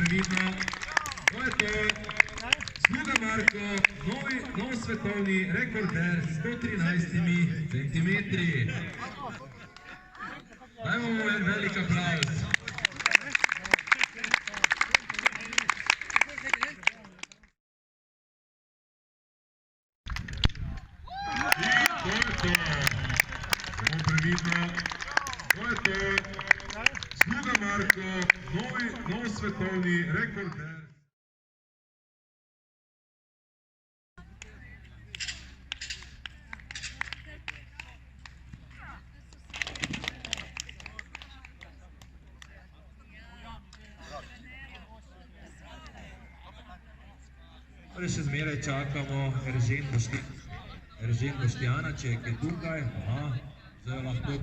previdno. To je to. Sluga Marko, nov svetovni rekorder s 113 centimetri. Dajmo mu en velik aplavz. To je to. Samo previdno. To je to. Sluga Marko, nov svetovni rekorder. Še zmeraj čakamo Eržen Boštjanaček, je tukaj, zdaj lahko